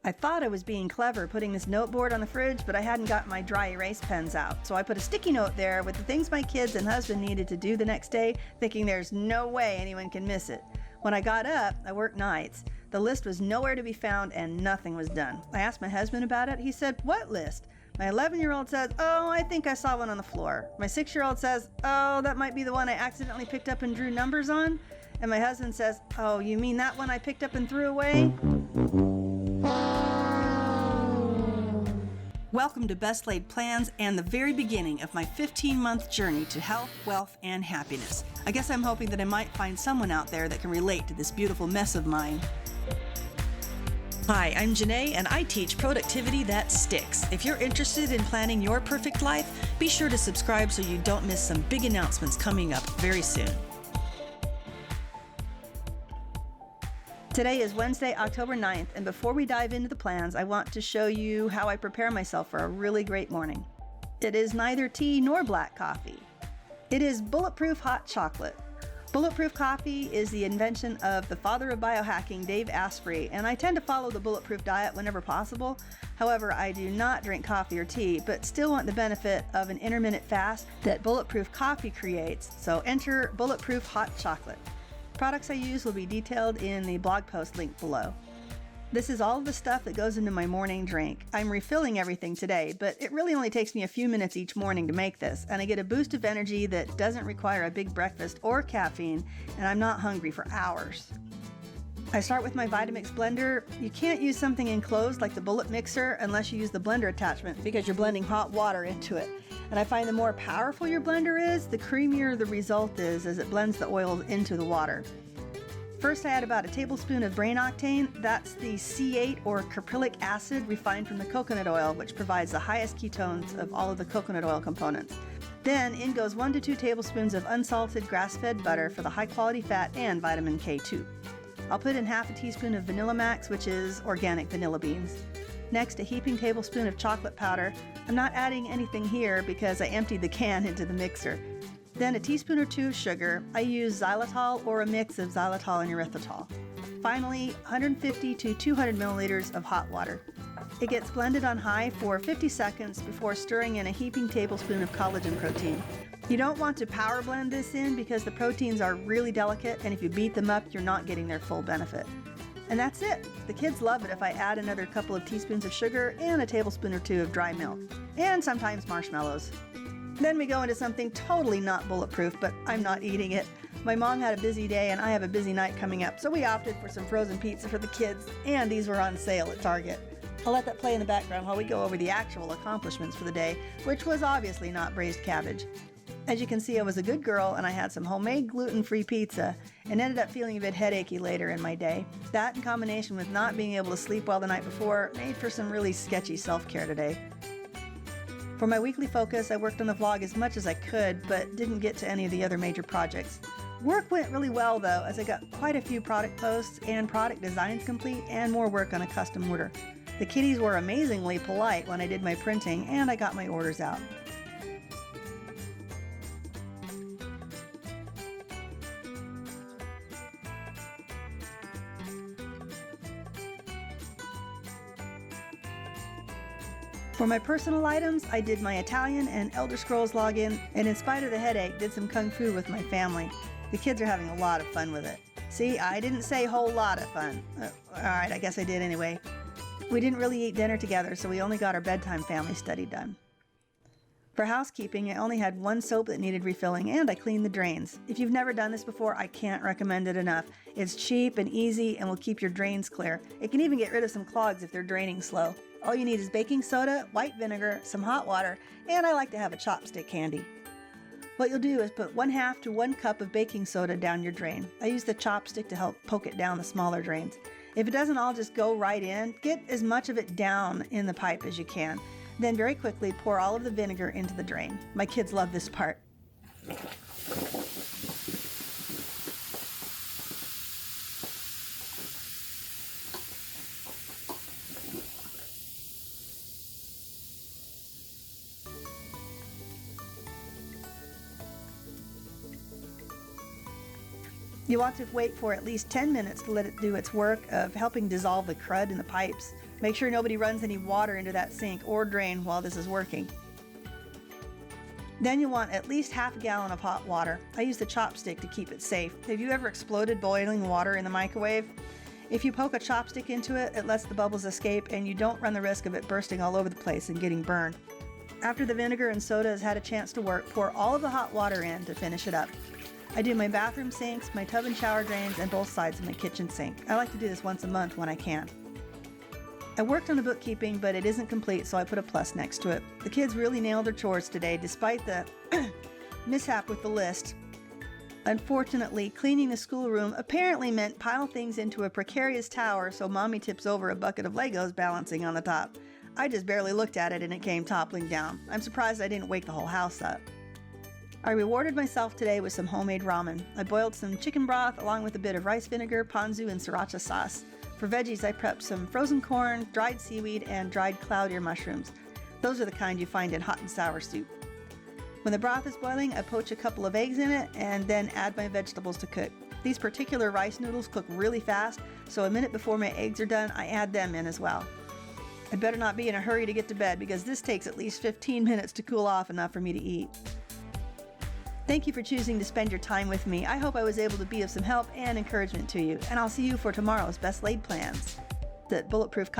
I thought I was being clever putting this note board on the fridge, but I hadn't got my dry erase pens out. So I put a sticky note there with the things my kids and husband needed to do the next day, thinking there's no way anyone can miss it. When I got up, I work nights. The list was nowhere to be found and nothing was done. I asked my husband about it. He said, "What list?" My 11-year-old says, "Oh, I think I saw one on the floor." My 6-year-old says, "Oh, that might be the one I accidentally picked up and drew numbers on." And my husband says, "Oh, you mean that one I picked up and threw away?" Welcome to Best Laid Plans and the very beginning of my 15-month journey to health, wealth, and happiness. I guess I'm hoping that I might find someone out there that can relate to this beautiful mess of mine. Hi, I'm Janae, and I teach productivity that sticks. If you're interested in planning your perfect life, be sure to subscribe so you don't miss some big announcements coming up very soon. Today is Wednesday, October 9th, and before we dive into the plans, I want to show you how I prepare myself for a really great morning. It is neither tea nor black coffee. It is Bulletproof Hot Chocolate. Bulletproof coffee is the invention of the father of biohacking, Dave Asprey, and I tend to follow the bulletproof diet whenever possible. However, I do not drink coffee or tea, but still want the benefit of an intermittent fast that Bulletproof coffee creates, so enter Bulletproof Hot Chocolate. Products I use will be detailed in the blog post link below. This is all of the stuff that goes into my morning drink. I'm refilling everything today, but it really only takes me a few minutes each morning to make this, and I get a boost of energy that doesn't require a big breakfast or caffeine, and I'm not hungry for hours. I start with my Vitamix blender. You can't use something enclosed like the Bullet Mixer unless you use the blender attachment because you're blending hot water into it. And I find the more powerful your blender is, the creamier the result is as it blends the oils into the water. First, I add about a tablespoon of brain octane. That's the C8 or caprylic acid refined from the coconut oil, which provides the highest ketones of all of the coconut oil components. Then in goes 1 to 2 tablespoons of unsalted grass-fed butter for the high-quality fat and vitamin K2. I'll put in half a teaspoon of Vanilla Max, which is organic vanilla beans. Next, a heaping tablespoon of chocolate powder. I'm not adding anything here because I emptied the can into the mixer. Then a teaspoon or 2 of sugar. I use xylitol or a mix of xylitol and erythritol. Finally, 150 to 200 milliliters of hot water. It gets blended on high for 50 seconds before stirring in a heaping tablespoon of collagen protein. You don't want to power blend this in because the proteins are really delicate, and if you beat them up, you're not getting their full benefit. And that's it. The kids love it if I add another couple of teaspoons of sugar and a tablespoon or 2 of dry milk, and sometimes marshmallows. Then we go into something totally not bulletproof, but I'm not eating it. My mom had a busy day and I have a busy night coming up, so we opted for some frozen pizza for the kids, and these were on sale at Target. I'll let that play in the background while we go over the actual accomplishments for the day, which was obviously not braised cabbage. As you can see, I was a good girl and I had some homemade gluten-free pizza and ended up feeling a bit headachy later in my day. That in combination with not being able to sleep well the night before made for some really sketchy self-care today. For my weekly focus, I worked on the vlog as much as I could, but didn't get to any of the other major projects. Work went really well though, as I got quite a few product posts and product designs complete and more work on a custom order. The kitties were amazingly polite when I did my printing and I got my orders out. For my personal items, I did my Italian and Elder Scrolls login, and in spite of the headache, did some Kung Fu with my family. The kids are having a lot of fun with it. See, I didn't say whole lot of fun. Alright, I guess I did anyway. We didn't really eat dinner together, so we only got our bedtime family study done. For housekeeping, I only had 1 soap that needed refilling, and I cleaned the drains. If you've never done this before, I can't recommend it enough. It's cheap and easy and will keep your drains clear. It can even get rid of some clogs if they're draining slow. All you need is baking soda, white vinegar, some hot water, and I like to have a chopstick handy. What you'll do is put 1/2 to 1 cup of baking soda down your drain. I use the chopstick to help poke it down the smaller drains. If it doesn't all just go right in, get as much of it down in the pipe as you can. Then very quickly pour all of the vinegar into the drain. My kids love this part. You want to wait for at least 10 minutes to let it do its work of helping dissolve the crud in the pipes. Make sure nobody runs any water into that sink or drain while this is working. Then you want at least half a gallon of hot water. I use the chopstick to keep it safe. Have you ever exploded boiling water in the microwave? If you poke a chopstick into it, it lets the bubbles escape and you don't run the risk of it bursting all over the place and getting burned. After the vinegar and soda has had a chance to work, pour all of the hot water in to finish it up. I do my bathroom sinks, my tub and shower drains, and both sides of my kitchen sink. I like to do this once a month when I can. I worked on the bookkeeping, but it isn't complete, so I put a plus next to it. The kids really nailed their chores today, despite the mishap with the list. Unfortunately, cleaning the schoolroom apparently meant pile things into a precarious tower so Mommy tips over a bucket of Legos balancing on the top. I just barely looked at it and it came toppling down. I'm surprised I didn't wake the whole house up. I rewarded myself today with some homemade ramen. I boiled some chicken broth along with a bit of rice vinegar, ponzu, and sriracha sauce. For veggies, I prepped some frozen corn, dried seaweed, and dried cloud ear mushrooms. Those are the kind you find in hot and sour soup. When the broth is boiling, I poach a couple of eggs in it and then add my vegetables to cook. These particular rice noodles cook really fast, so a minute before my eggs are done, I add them in as well. I'd better not be in a hurry to get to bed because this takes at least 15 minutes to cool off enough for me to eat. Thank you for choosing to spend your time with me. I hope I was able to be of some help and encouragement to you, and I'll see you for tomorrow's best laid plans. That bulletproof